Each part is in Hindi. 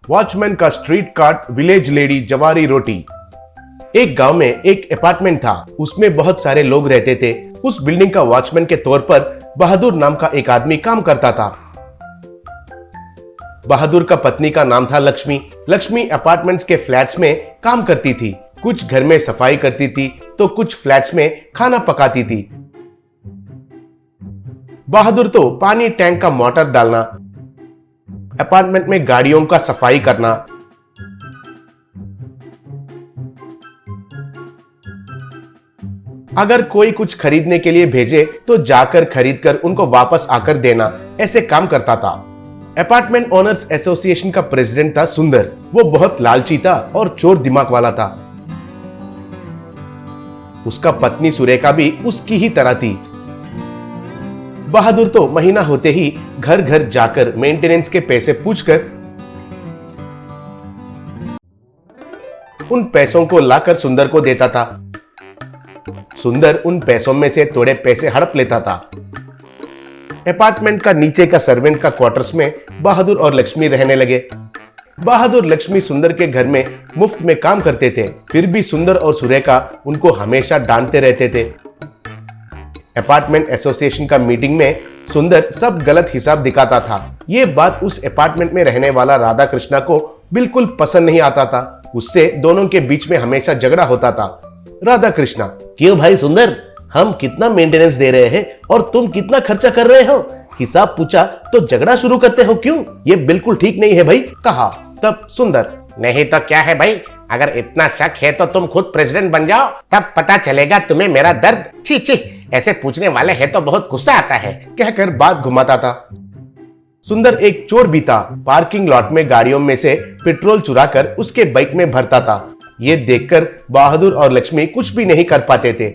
वॉचमैन का स्ट्रीट कार्ड, विलेज लेडी, जवारी रोटी। एक गांव में एक अपार्टमेंट था, उसमें बहुत सारे लोग रहते थे। उस बिल्डिंग का वॉचमैन के तौर पर बहादुर नाम का एक आदमी काम करता था। बहादुर का पत्नी का नाम था लक्ष्मी। लक्ष्मी अपार्टमेंट्स के फ्लैट्स में काम करती थी। कुछ घर में सफाई करती थी तो कुछ फ्लैट्स में खाना पकाती थी। बहादुर तो पानी टैंक का मोटर डालना, अपार्टमेंट में गाड़ियों का सफाई करना, अगर कोई कुछ खरीदने के लिए भेजे तो जाकर खरीदकर उनको वापस आकर देना, ऐसे काम करता था। अपार्टमेंट ओनर्स एसोसिएशन का प्रेसिडेंट था सुंदर। वो बहुत लालची था और चोर दिमाग वाला था। उसका पत्नी सुरेखा भी उसकी ही तरह थी। बहादुर तो महीना होते ही घर घर जाकर मेंटेनेंस के पैसे पूछकर उन पैसों को लाकर सुंदर को देता था। सुंदर उन पैसों में से थोड़े पैसे हड़प लेता था। अपार्टमेंट का नीचे का सर्वेंट का क्वार्टर्स में बहादुर और लक्ष्मी रहने लगे। बहादुर लक्ष्मी सुंदर के घर में मुफ्त में काम करते थे, फिर भी सुंदर और सुरेखा उनको हमेशा डांटते रहते थे। अपार्टमेंट एसोसिएशन का मीटिंग में सुंदर सब गलत हिसाब दिखाता था। ये बात उस अपार्टमेंट में रहने वाला राधा कृष्णा को बिल्कुल पसंद नहीं आता था। उससे दोनों के बीच में हमेशा झगड़ा होता था। राधा कृष्णा, क्यों भाई सुंदर, हम कितना मेंटेनेंस दे रहे हैं और तुम कितना खर्चा कर रहे हो? हिसाब पूछा तो झगड़ा शुरू करते हो क्यों? ये बिल्कुल ठीक नहीं है भाई, कहा। तब सुंदर, नहीं तो क्या है भाई, अगर इतना शक है तो तुम खुद प्रेसिडेंट बन जाओ, तब पता चलेगा तुम्हें मेरा दर्द। छी छी, ऐसे पूछने वाले हैं तो बहुत गुस्सा आता है, कहकर बात घुमाता था। सुंदर एक चोर भी था। पार्किंग लॉट में गाड़ियों में से पेट्रोल चुराकर उसके बाइक में भरता था। ये देखकर बहादुर और लक्ष्मी कुछ भी नहीं कर पाते थे।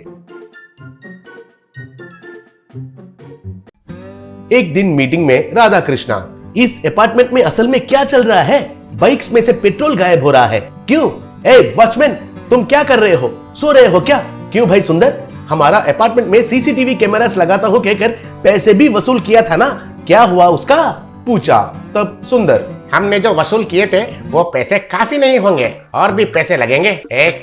एक दिन मीटिंग में राधा कृष्णा, इस अपार्टमेंट में असल में क्या चल रहा है? बाइक्स में से पेट्रोल गायब हो रहा है। क्यों? ए वॉचमैन, तुम क्या कर रहे हो? सो रहे हो क्या? क्यों भाई सुंदर, हमारा अपार्टमेंट में सीसीटीवी कैमरास लगाता हूं कहकर पैसे भी वसूल किया था ना, क्या हुआ उसका? पूछा। तब सुंदर, हमने जो वसूल किए थे वो पैसे काफी नहीं होंगे, और भी पैसे लगेंगे।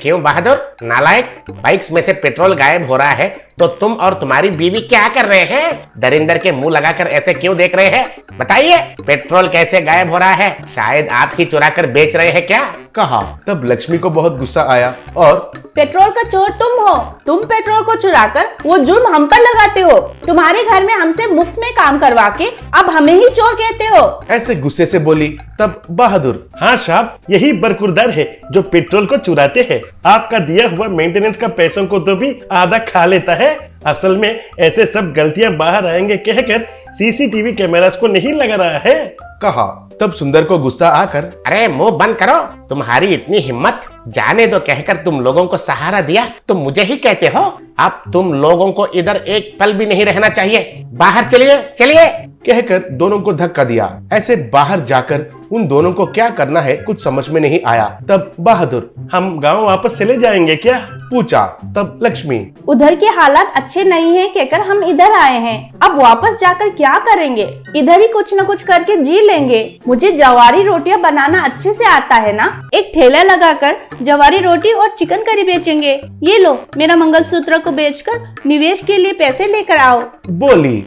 क्यों बहादुर नालायक, बाइक्स में से पेट्रोल गायब हो रहा है तो तुम और तुम्हारी बीवी क्या कर रहे हैं? दरिंदर के मुंह लगाकर ऐसे क्यों देख रहे हैं? बताइए, पेट्रोल कैसे गायब हो रहा है? शायद आप ही चुरा कर बेच रहे हैं क्या? कहा। तब लक्ष्मी को बहुत गुस्सा आया और पेट्रोल का चोर तुम हो। तुम पेट्रोल को चुराकर वो जुर्म हम पर लगाते हो। तुम्हारे घर में हमसे मुफ्त में काम करवा के अब हमें ही चोर कहते हो, ऐसे गुस्से से बोली। तब बहादुर, हाँ साहब, यही बरकुरदार है जो पेट्रोल को चुराते हैं। आपका दिया हुआ मेंटेनेंस का पैसों को तो भी आधा खा लेता है। असल में ऐसे सब गलतियां बाहर आएंगे कहकर सीसीटीवी कैमरास को नहीं लगा रहा है, कहा। तब सुंदर को गुस्सा आकर, अरे मुंह बंद करो, तुम्हारी इतनी हिम्मत, जाने दो कहकर तुम लोगों को सहारा दिया तो मुझे ही कहते हो? अब तुम लोगों को इधर एक पल भी नहीं रहना चाहिए, बाहर चलिए चलिए, कहकर दोनों को धक्का दिया। ऐसे बाहर जाकर उन दोनों को क्या करना है कुछ समझ में नहीं आया। तब बहादुर, हम गांव वापस चले जाएंगे क्या? पूछा। तब लक्ष्मी, उधर के हालात अच्छे नहीं हैं कहकर हम इधर आए हैं। अब वापस जाकर क्या करेंगे? इधर ही कुछ न कुछ करके जी लेंगे। मुझे जवारी रोटियां बनाना अच्छे से आता है ना, एक ठेला लगाकर जवारी रोटी और चिकन करी बेचेंगे। ये लो, मेरा मंगलसूत्र को बेचकर निवेश के लिए पैसे लेकर आओ, बोली।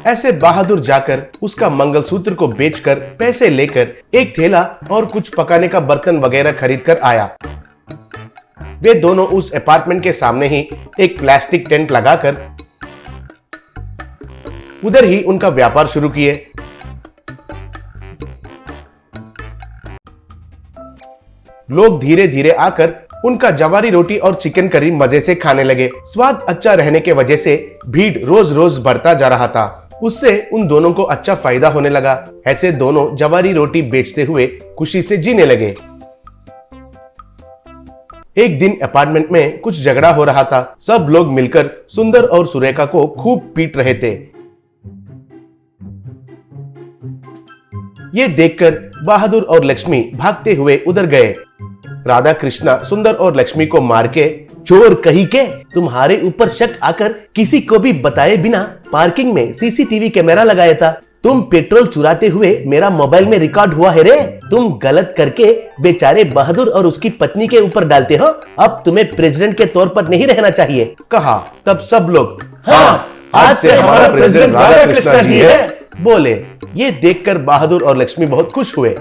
ऐसे बहादुर जाकर उसका मंगलसूत्र को बेचकर पैसे लेकर एक थैला और कुछ पकाने का बर्तन वगैरह खरीद कर आया। वे दोनों उस अपार्टमेंट के सामने ही एक प्लास्टिक टेंट लगाकर उधर ही उनका व्यापार शुरू किए। लोग धीरे धीरे आकर उनका जवारी रोटी और चिकन करी मजे से खाने लगे। स्वाद अच्छा रहने के वजह से भीड़ रोज रोज बढ़ता जा रहा था। उससे उन दोनों को अच्छा फायदा होने लगा। ऐसे दोनों जवारी रोटी बेचते हुए खुशी से जीने लगे। एक दिन अपार्टमेंट में कुछ झगड़ा हो रहा था। सब लोग मिलकर सुंदर और सुरेखा को खूब पीट रहे थे। ये देखकर बहादुर और लक्ष्मी भागते हुए उधर गए। राधा कृष्णा सुंदर और लक्ष्मी को मार के, चोर कहीं के, तुम्हारे ऊपर शक आकर किसी को भी बताए बिना पार्किंग में सीसीटीवी कैमरा लगाया था। तुम पेट्रोल चुराते हुए मेरा मोबाइल में रिकॉर्ड हुआ है रे। तुम गलत करके बेचारे बहादुर और उसकी पत्नी के ऊपर डालते हो। अब तुम्हें प्रेसिडेंट के तौर पर नहीं रहना चाहिए। कहा तब सब लोग हाँ, आज से हमारा प्रेसिडेंट राधा कृष्णा जी है। बोले। ये देखकर बहादुर और लक्ष्मी बहुत खुश हुए